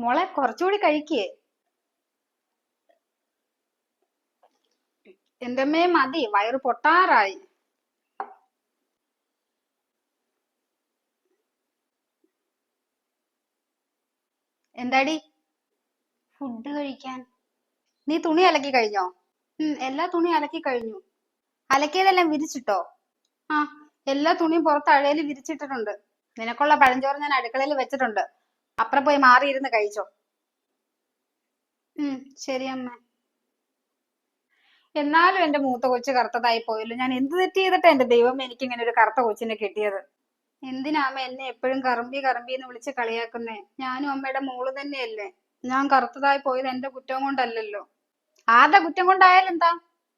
മോളെ കുറച്ചുകൂടി കഴിക്കേ. എന്റമ്മേ മതി, വയറ് പൊട്ടാറായി. എന്താടി? ഫുഡ് കഴിക്കാൻ. നീ തുണി അലക്കി കഴിഞ്ഞോ? എല്ലാ തുണി അലക്കി കഴിഞ്ഞു. അലക്കിയതെല്ലാം വിരിച്ചിട്ടോ? ആ, എല്ലാ തുണിയും പുറത്ത് അഴയിൽ വിരിച്ചിട്ടിട്ടുണ്ട്. നിനക്കുള്ള പഴഞ്ചോറ് ഞാൻ അടുക്കളയിൽ വെച്ചിട്ടുണ്ട്. അപ്പുറം പോയി മാറിയിരുന്ന് കഴിച്ചോ. ശരി അമ്മ. എന്നാലും എന്റെ മൂത്ത കൊച്ചു കറുത്തതായി പോയല്ലോ. ഞാൻ എന്ത് തെറ്റ് ചെയ്തിട്ടാ എന്റെ ദൈവം എനിക്ക് ഇങ്ങനെ ഒരു കറുത്ത കൊച്ചിനെ കിട്ടിയത്? എന്തിനാ അമ്മ എന്നെ എപ്പോഴും കറമ്പി കറമ്പി എന്ന് വിളിച്ച് കളിയാക്കുന്നേ? ഞാനും അമ്മയുടെ മോള് തന്നെയല്ലേ. ഞാൻ കറുത്തതായി പോയത് എന്റെ കുറ്റം കൊണ്ടല്ലല്ലോ. ആരുടെ കുറ്റം കൊണ്ടായാലും എന്താ?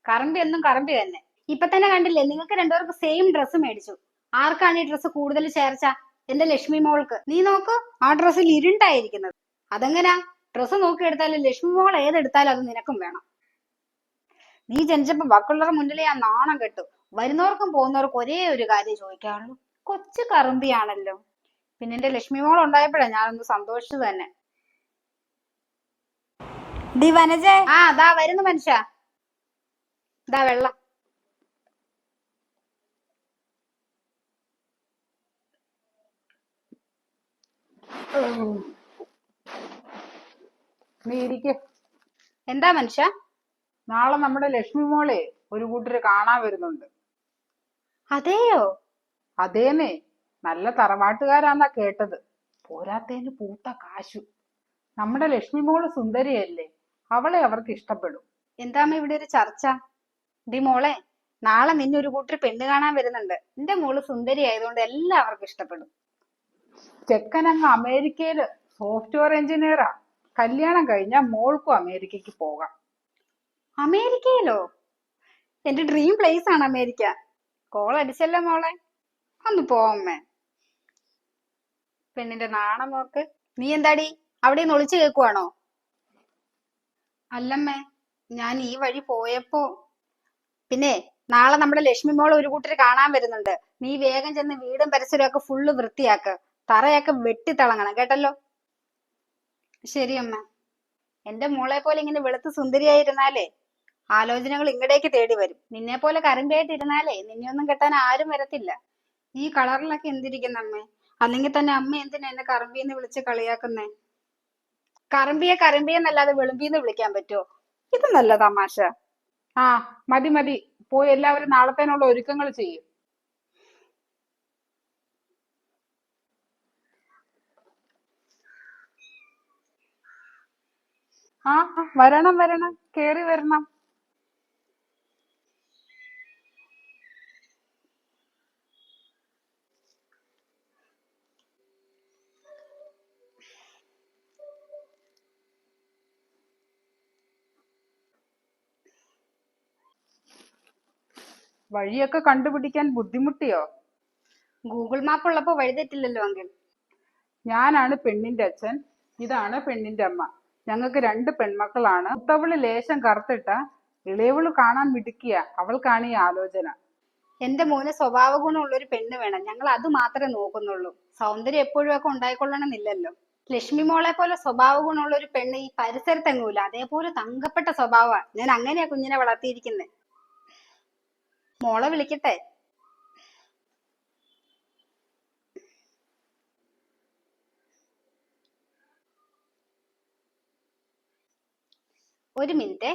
കറമ്പി എന്നും കറമ്പി തന്നെ. ഇപ്പൊ തന്നെ കണ്ടില്ലേ, നിങ്ങൾക്ക് രണ്ടുപേർക്ക് സെയിം ഡ്രസ്സ് മേടിച്ചു. ആർക്കാണ് ഈ ഡ്രസ്സ് കൂടുതൽ ചേർച്ച? എന്റെ ലക്ഷ്മി മോൾക്ക്. നീ നോക്ക്, ആ ഡ്രസ്സിൽ ഇരുണ്ടായിരിക്കുന്നത്. അതെങ്ങനാ? ഡ്രസ്സ് നോക്കി എടുത്താലും ലക്ഷ്മി മോൾ ഏതെടുത്താലും അത് നിനക്കും വേണം. നീ ജനിച്ചപ്പോ ബാക്കിയുള്ളവരുടെ മുന്നിൽ ഞാൻ നാണം കെട്ടു. വരുന്നവർക്കും പോകുന്നവർക്കും ഒരേ ഒരു കാര്യം ചോദിക്കാറുള്ളൂ, കൊച്ചു കറുമ്പിയാണല്ലോ. പിന്നെ എന്റെ ലക്ഷ്മി മോൾ ഉണ്ടായപ്പോഴാ ഞാനൊന്ന് സന്തോഷിച്ചു തന്നെ. ഡി വനജേ. ആ ദാ വരുന്നു മനുഷ്യ. ദാ വെള്ളം. നീ ഇരിക്കെ. എന്താ മനുഷ്യ? നാളെ നമ്മുടെ ലക്ഷ്മി മോളെ ഒരു കൂട്ടര് കാണാൻ വരുന്നുണ്ട്. അതെയോ? അതേന്നേ, നല്ല തറവാട്ടുകാരാന്നാ കേട്ടത്. പോരാത്തേന് പൂത്ത കാശു. നമ്മുടെ ലക്ഷ്മി മോള് സുന്ദരിയല്ലേ, അവളെ അവർക്ക് ഇഷ്ടപ്പെടും. എന്താ ഇവിടെ ഒരു ചർച്ച? ഡി മോളെ, നാളെ നിന്നെ ഒരു കൂട്ടർ പെണ്ണ് കാണാൻ വരുന്നുണ്ട്. എന്റെ മോള് സുന്ദരി ആയതുകൊണ്ട് എല്ലാവർക്കും ഇഷ്ടപ്പെടും. ചെക്കനങ്ങ് അമേരിക്കയില് സോഫ്റ്റ്വെയർ എഞ്ചിനീയറാ. കല്യാണം കഴിഞ്ഞാൽ മോൾക്കും അമേരിക്കക്ക് പോകാം. അമേരിക്കയിലോ? എന്റെ ഡ്രീം പ്ലേസ് ആണ് അമേരിക്ക. കോൾ അടിച്ചല്ലോ മോളെ, ഒന്ന് പോവമ്മേ. പെണ്ണിന്റെ നാണം നോക്ക്. നീ എന്താടി അവിടെ നിന്ന് ഒളിച്ചു കേൾക്കുവാണോ? അല്ലമ്മേ, ഞാൻ ഈ വഴി പോയപ്പോ. പിന്നെ നാളെ നമ്മുടെ ലക്ഷ്മി മോളെ ഒരു കൂട്ടര് കാണാൻ വരുന്നുണ്ട്. നീ വേഗം ചെന്ന് വീടും പരിസരവും ഒക്കെ ഫുള്ള് വൃത്തിയാക്ക്. തറയൊക്കെ വെട്ടിത്തിളങ്ങണം കേട്ടല്ലോ. ശരി അമ്മ. എന്റെ മോളെ പോലെ ഇങ്ങനെ വെളുത്ത് സുന്ദരിയായിരുന്നാലേ ആലോചനകൾ ഇങ്ങടേക്ക് തേടി വരും. നിന്നെ പോലെ കറമ്പിയായിട്ടിരുന്നാലേ നിന്നെ ഒന്നും കെട്ടാൻ ആരും വരത്തില്ല. ഈ കളറിലൊക്കെ എന്തിരിക്കുന്ന അമ്മേ? അല്ലെങ്കിൽ തന്നെ അമ്മ എന്തിനാ എന്നെ കറമ്പിന്ന് വിളിച്ച് കളിയാക്കുന്നേ? കറമ്പിയെ കറമ്പിയെന്നല്ലാതെ വെളുമ്പിന്ന് വിളിക്കാൻ പറ്റുമോ? ഇത് നല്ല തമാശ. ആ മതി മതി, പോയി എല്ലാവരും നാളത്തേനുള്ള ഒരുക്കങ്ങൾ ചെയ്യും. ആ വരണം വരണം, കേറി വരണം. വഴിയൊക്കെ കണ്ടുപിടിക്കാൻ ബുദ്ധിമുട്ടിയോ? ഗൂഗിൾ മാപ്പ് ഉള്ളപ്പോ വഴിതെറ്റില്ലല്ലോ അങ്കിൾ. ഞാനാണ് പെണ്ണിന്റെ അച്ഛൻ, ഇതാണ് പെണ്ണിന്റെ അമ്മ. ഞങ്ങൾക്ക് 2 പെൺമക്കളാണ്. മൂത്തവള് ലേശം കറുത്തിട്ട, ഇളയവള് കാണാൻ മിടുക്കിയ. അവൾക്കാണ് ഈ ആലോചന. എന്റെ മോന് സ്വഭാവ ഗുണമുള്ള ഒരു പെണ്ണ് വേണം. ഞങ്ങൾ അത് മാത്രമേ നോക്കുന്നുള്ളൂ. സൗന്ദര്യം എപ്പോഴും ഒക്കെ ഉണ്ടായിക്കൊള്ളണമെന്നില്ലല്ലോ. ലക്ഷ്മി മോളെ പോലെ സ്വഭാവ ഗുണമുള്ള ഒരു പെണ്ണ് ഈ പരിസരത്തെങ്ങൂല. അതേപോലെ തങ്കപ്പെട്ട സ്വഭാവമാണ്. ഞാൻ അങ്ങനെയാ കുഞ്ഞിനെ വളർത്തിയിരിക്കുന്നത്. മോളെ വിളിക്കട്ടെ? ഒരു മിനിറ്റ്.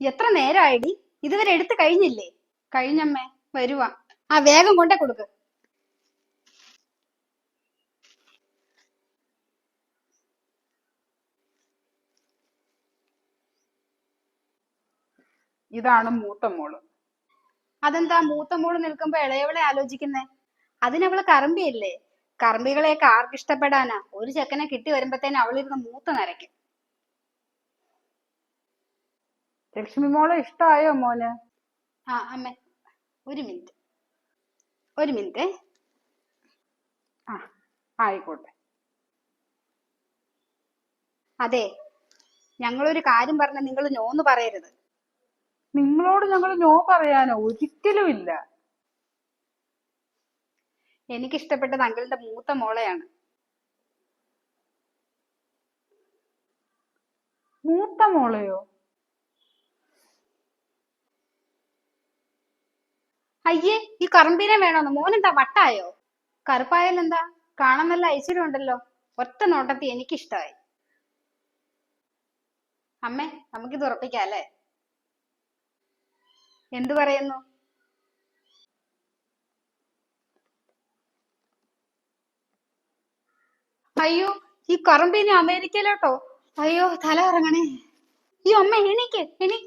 എത്ര നേരമായിടി? ഇതുവരെ എടുത്തു കഴിഞ്ഞില്ലേ? കഴിഞ്ഞമ്മേ, വരുവാ. ആ വേഗം കൊണ്ടേ കൊടുക്ക്. ഇതാണ് മൂത്ത മോള്. അതെന്താ മൂത്ത മോള് നിൽക്കുമ്പോ ഇളയവളെ ആലോചിക്കുന്നേ? അതിനവള് കറമ്പിയല്ലേ. കറമ്പികളെയൊക്കെ ആർക്കിഷ്ടപ്പെടാനാ? ഒരു ചെക്കനെ കിട്ടി വരുമ്പത്തേനും അവളിരുന്ന് മൂത്ത നരയ്ക്കും. ലക്ഷ്മി മോളെ ഇഷ്ടമായോ മോന്? ആ അമ്മേ, ഒരു മിനിറ്റ്. ഒരു മിനിറ്റ്. ആ ആയിക്കോട്ടെ. അതെ, ഞങ്ങളൊരു കാര്യം പറഞ്ഞ നിങ്ങൾ നോന്ന് പറയരുത്. നിങ്ങളോട് ഞങ്ങൾ നോ പറയാനോ? ഒരിക്കലും ഇല്ല. എനിക്കിഷ്ടപ്പെട്ടത് അങ്കിളിന്റെ മൂത്ത മോളെയാണ്. മൂത്ത മോളെയോ? അയ്യേ, ഈ കറുമ്പീനെ വേണോന്ന്? മോനെന്താ വട്ടായോ? കറുപ്പായാലെന്താ? കാണാൻ നല്ല ഐശ്വര്യം ഉണ്ടല്ലോ. ഒറ്റ നോട്ടത്തിൽ എനിക്കിഷ്ടായി. അമ്മേ, നമുക്കിത് ഉറപ്പിക്കാം അല്ലേ? എന്തു പറയുന്നു? അയ്യോ, ഈ കറുമ്പീനെ അമേരിക്കയിലോട്ടോ? അയ്യോ, തല ഇറങ്ങണേ. അയ്യോ അമ്മ, എണീക്ക് എണീക്ക്.